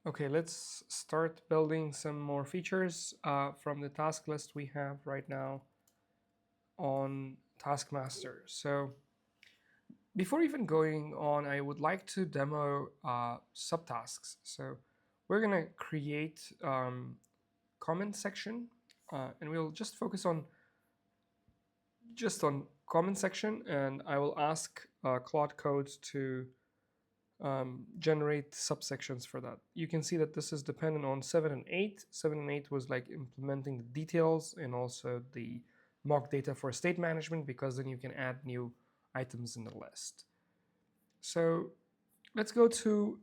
Okay, let's start building some more features from the task list we have right now on Taskmaster. So before even going on, I would like to demo subtasks. So we're going to create comment section, and we'll just focus on comment section, and I will ask Claude Code to generate subsections for that. You can see that this is dependent on 7 and 8. 7 and 8 was like implementing the details and also the mock data for state management, because then you can add new items in the list. So let's go to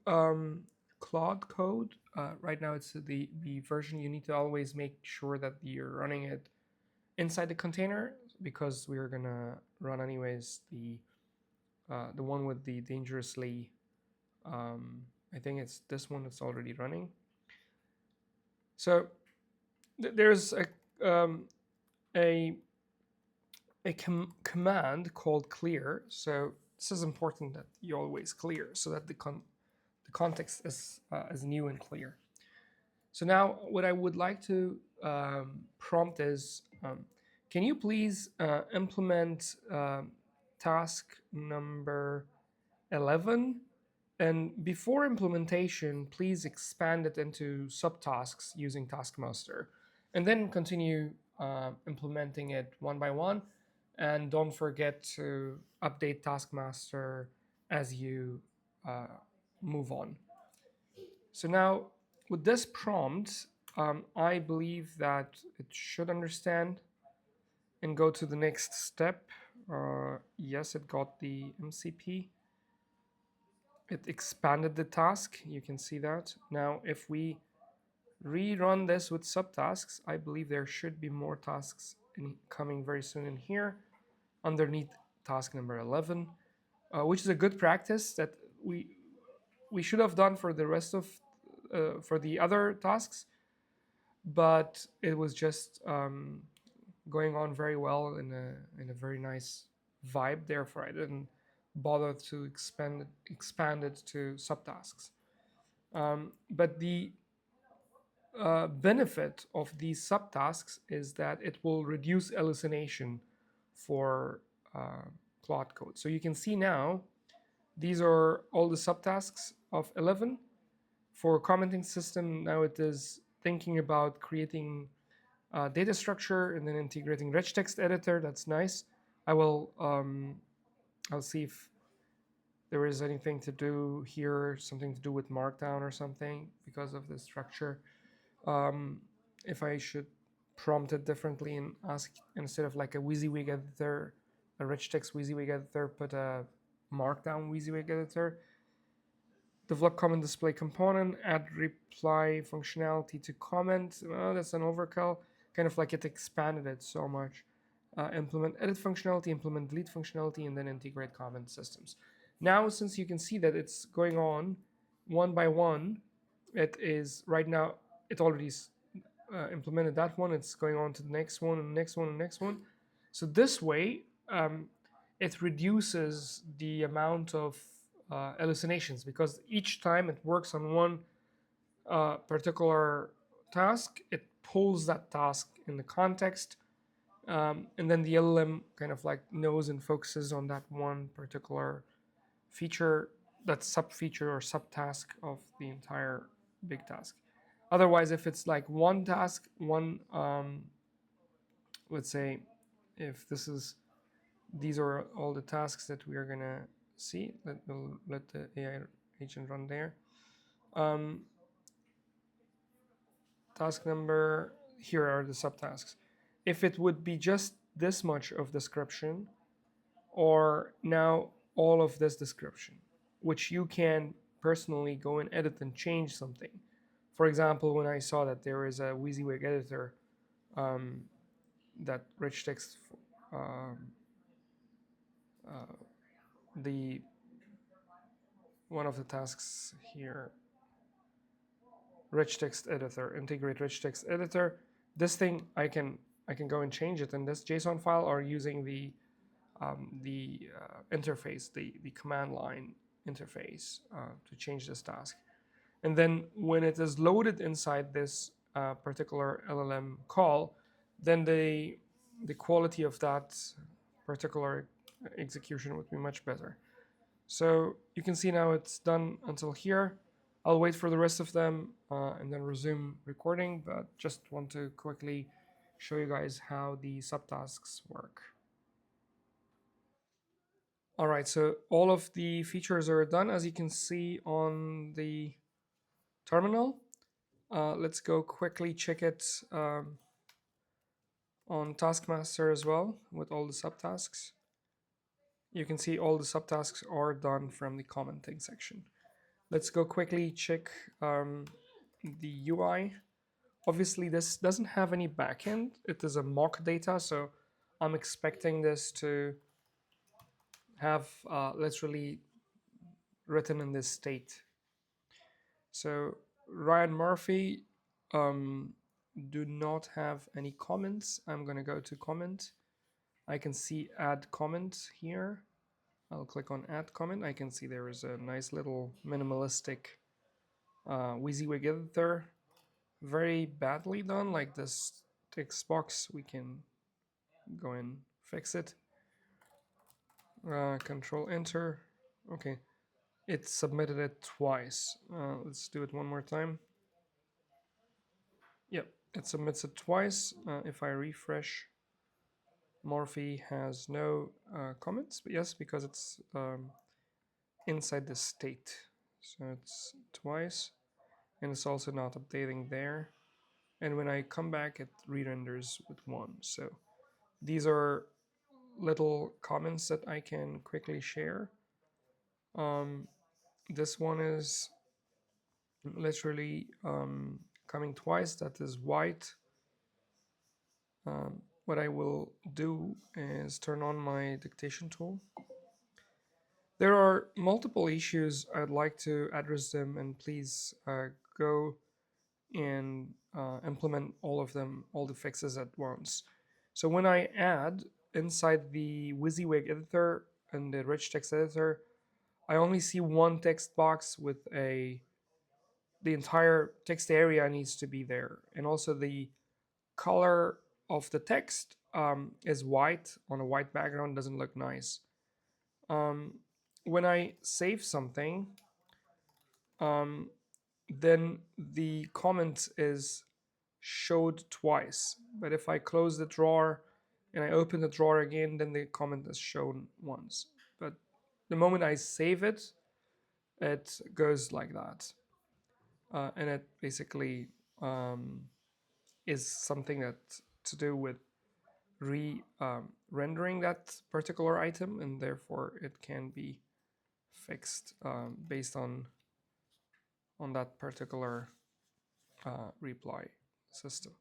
Claude Code. Right now it's the version. You need to always make sure that you're running it inside the container, because we're gonna run anyways the one with the dangerously I think it's this one that's already running. So there's a command called clear. So this is important that you always clear, so that the context is new and clear. So now what I would like to prompt is, can you please implement task number 11? And before implementation, please expand it into subtasks using Taskmaster, and then continue implementing it one by one. And don't forget to update Taskmaster as you move on. So now with this prompt, I believe that it should understand and go to the next step. Yes, it got the MCP. It expanded the task. You can see that. Now, if we rerun this with subtasks, I believe there should be more tasks coming very soon in here underneath task number 11, which is a good practice that we should have done for the rest of for the other tasks, but it was just going on very well in a very nice vibe. Therefore, I didn't bother to expand it to subtasks. But the benefit of these subtasks is that it will reduce hallucination for Claude Code. So you can see now these are all the subtasks of 11. For commenting system, now it is thinking about creating data structure and then integrating rich text editor. That's nice. I'll see if there is anything to do here, something to do with Markdown or something because of the structure. If I should prompt it differently and ask, instead of like a WYSIWYG editor, a rich text WYSIWYG editor, put a Markdown WYSIWYG editor. Develop comment display component, add reply functionality to comment. Well, that's an overkill. Kind of like it expanded it so much. Implement edit functionality, implement delete functionality, and then integrate comment systems. Now, since you can see that it's going on one by one, it is right now, it already implemented that one. It's going on to the next one and the next one and the next one. So this way, it reduces the amount of hallucinations, because each time it works on one particular task, it pulls that task in the context, and then the LLM kind of like knows and focuses on that one particular feature, that sub feature or subtask of the entire big task. Otherwise, if it's like one task, let's say, if these are all the tasks that we are gonna see, we'll let the AI agent run there. Task number, here are the subtasks. If it would be just this much of description, or now all of this description, which you can personally go and edit and change something. For example, when I saw that there is a WYSIWYG editor, that rich text, the one of the tasks here, rich text editor, integrate rich text editor. This thing I can go and change it in this JSON file, or using the interface, the command line interface, to change this task. And then when it is loaded inside this particular LLM call, then the quality of that particular execution would be much better. So you can see now it's done until here. I'll wait for the rest of them and then resume recording, but just want to quickly show you guys how the subtasks work. All right, so all of the features are done, as you can see on the terminal. Let's go quickly check it on Taskmaster as well with all the subtasks. You can see all the subtasks are done from the commenting section. Let's go quickly check the UI. Obviously, this doesn't have any backend. It is a mock data, so I'm expecting this to have literally written in this state. So Ryan Murphy do not have any comments. I'm going to go to comment. I can see add comment here. I'll click on add comment. I can see there is a nice little minimalistic WYSIWYG editor. Very badly done, like this text box. We can go and fix it. Control enter. Okay, it submitted it twice. Let's do it one more time. Yep, it submits it twice. If I refresh, Morphe has no comments, but yes, because it's inside the state. So it's twice, and it's also not updating there. And when I come back, it re-renders with one. So these are little comments that I can quickly share. This one is literally coming twice. That is white. What I will do is turn on my dictation tool. There are multiple issues. I'd like to address them, and please go and implement all of them, all the fixes at once. So when I add inside the WYSIWYG editor and the rich text editor, I only see one text box with the entire text area needs to be there, and also the color of the text is white on a white background, doesn't look nice. When I save something, then the comment is showed twice. But if I close the drawer and I open the drawer again, then the comment is shown once. But the moment I save it, it goes like that. And it basically is something that to do with rendering that particular item, and therefore it can be fixed based on that particular reply system.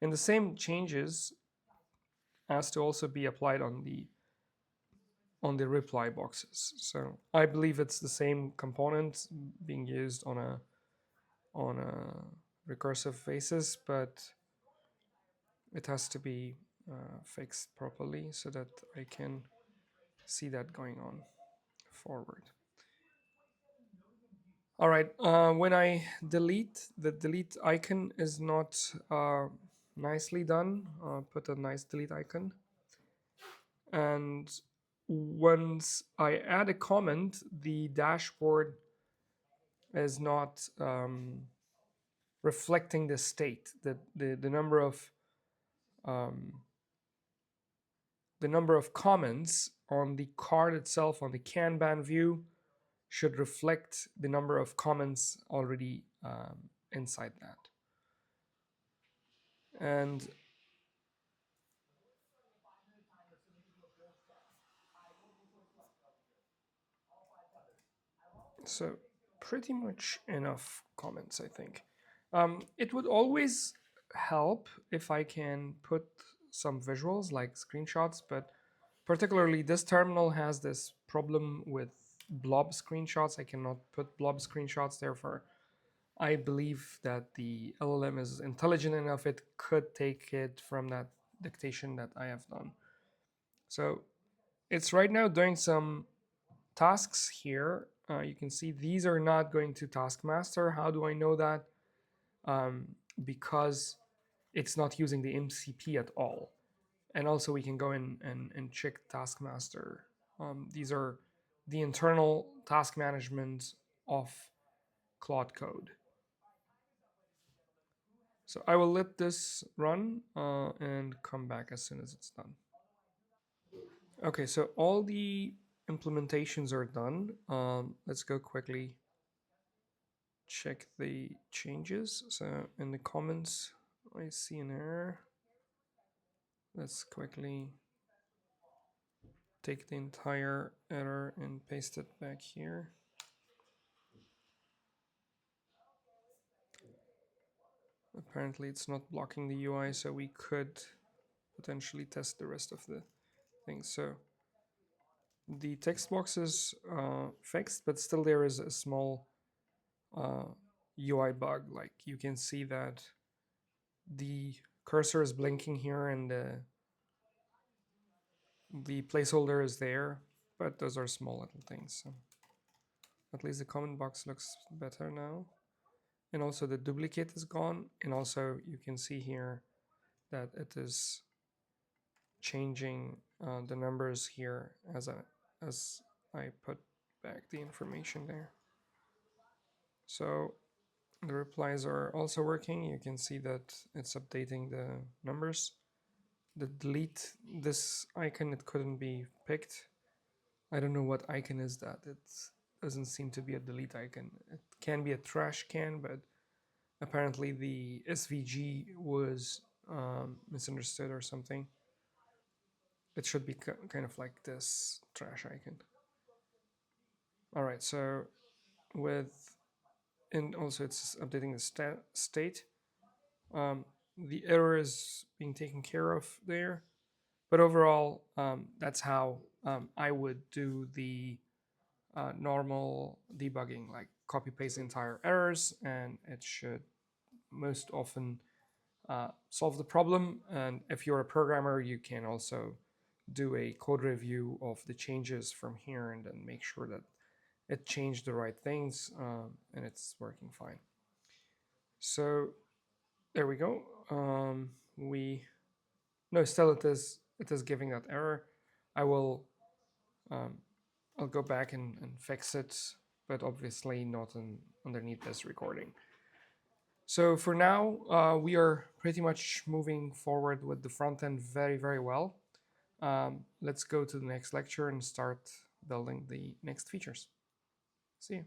And the same changes has to also be applied on the reply boxes. So I believe it's the same component being used on a recursive basis, but it has to be fixed properly so that I can see that going on forward. All right, when I delete, the delete icon is not nicely done. Put a nice delete icon. And once I add a comment, the dashboard is not reflecting the state. The number of comments on the card itself, on the Kanban view, should reflect the number of comments already inside that. And so pretty much enough comments, I think. It would always help if I can put some visuals like screenshots, but particularly this terminal has this problem with blob screenshots. I cannot put blob screenshots, therefore I believe that the LLM is intelligent enough, it could take it from that dictation that I have done. So it's right now doing some tasks here. you can see these are not going to taskmaster. How do I know that? Because it's not using the MCP at all. And also we can go in and check taskmaster. These are the internal task management of Claude Code. So I will let this run and come back as soon as it's done. Okay, so all the implementations are done. Let's go quickly check the changes. So in the comments, I see an error. Let's quickly take the entire error and paste it back here. Apparently it's not blocking the UI, so we could potentially test the rest of the things. So the text box is fixed, but still there is a small UI bug. Like you can see that the cursor is blinking here and the placeholder is there, but those are small little things. So at least the comment box looks better now. And also the duplicate is gone. And also you can see here that it is changing the numbers here as I put back the information there. So the replies are also working. You can see that it's updating the numbers. The delete, this icon, it couldn't be picked. I don't know what icon is that. It doesn't seem to be a delete icon. It can be a trash can, but apparently the SVG was misunderstood or something. It should be kind of like this trash icon. All right, so and also it's updating the state. The error is being taken care of there, but overall, that's how I would do the normal debugging, like copy paste the entire errors, and it should most often solve the problem. And if you're a programmer, you can also do a code review of the changes from here and then make sure that it changed the right things and it's working fine. So there we go. No, still it is giving that error. I'll go back and fix it, but obviously not underneath this recording. So for now, we are pretty much moving forward with the front end very, very well. Let's go to the next lecture and start building the next features. See you.